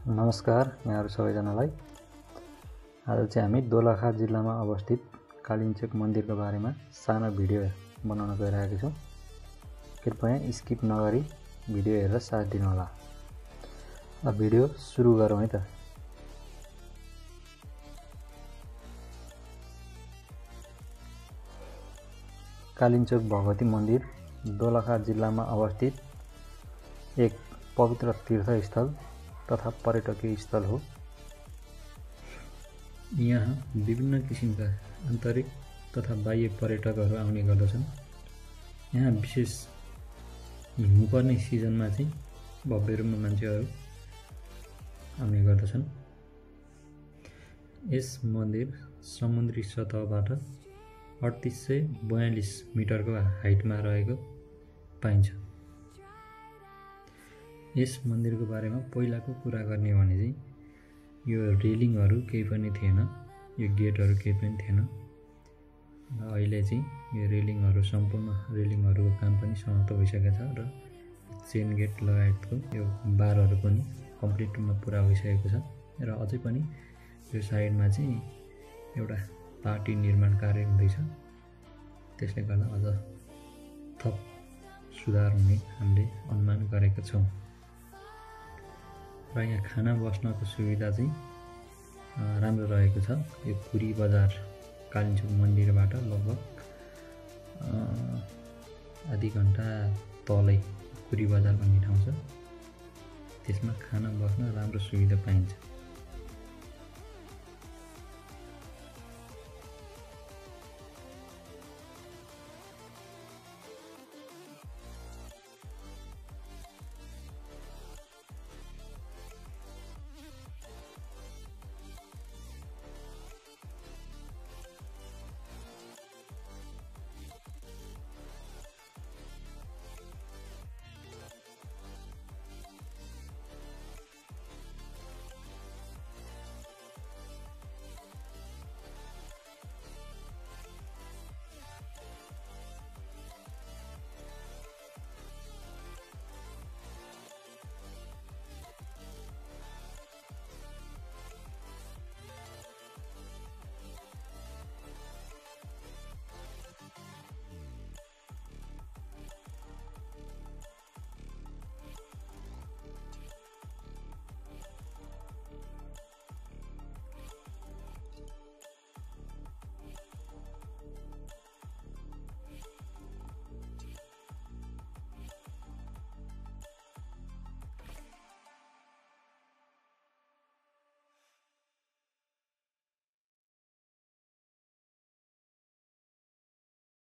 नमस्कार यहाँहरु सबैजनालाई। आज चाहिँ हामी दोलखा जिल्लामा अवस्थित कालिन्चोक मन्दिरको बारेमा सानो भिडियो बनाउन गइरहेको छौं। कृपया स्किप नगरी भिडियो हेरेर साथ दिनु होला। अब भिडियो सुरु गरौँ है त। कालिन्चोक भगवती मन्दिर दोलखा जिल्लामा अवस्थित एक पवित्र तीर्थस्थल तथा पर्यटकीय स्थल हो। यहाँ विभिन्न किसिमका आन्तरिक तथा बाह्य पर्यटकहरू आउने गर्दछन्। यहाँ विशेष हिउँपर्ने सिजनमा चाहिँ भव्य रूपमा मान्छेहरू आउने गर्दछन्। यस मन्दिर समुद्री सतहबाट 3842 मिटरको हाइटमा रहेको पाइन्छ। यस मन्दिरको बारेमा पहिलाको कुरा गर्ने भने चाहिँ यो रेलिङहरू केही पनि थिएन, यो गेटहरू केही पनि थिएन। र अहिले चाहिँ यो रेलिङहरू सम्पूर्ण रेलिङहरूको काम पनि समाप्त भइसकेको छ र चेन गेट लगायतको यो बारहरू पनि कम्प्लिट रूपमा पुरा भइसकेको छ। र अझै पनि यो साइडमा चाहिँ एउटा पार्टी निर्माण कार्य हुँदैछ। त्यसले गर्दा अझ थप सुधार हुने हामीले अनुमान गरेका छौं। र यहाँ खाना बस्नको सुविधा चाहिँ राम्रो रहेको छ। यो पुरी बजार कालिन्चोक मन्दिरबाट लगभग आधी घण्टा तलै पुरी बजार भन्ने ठाउँ छ। त्यसमा खाना बस्न राम्रो सुविधा पाइन्छ।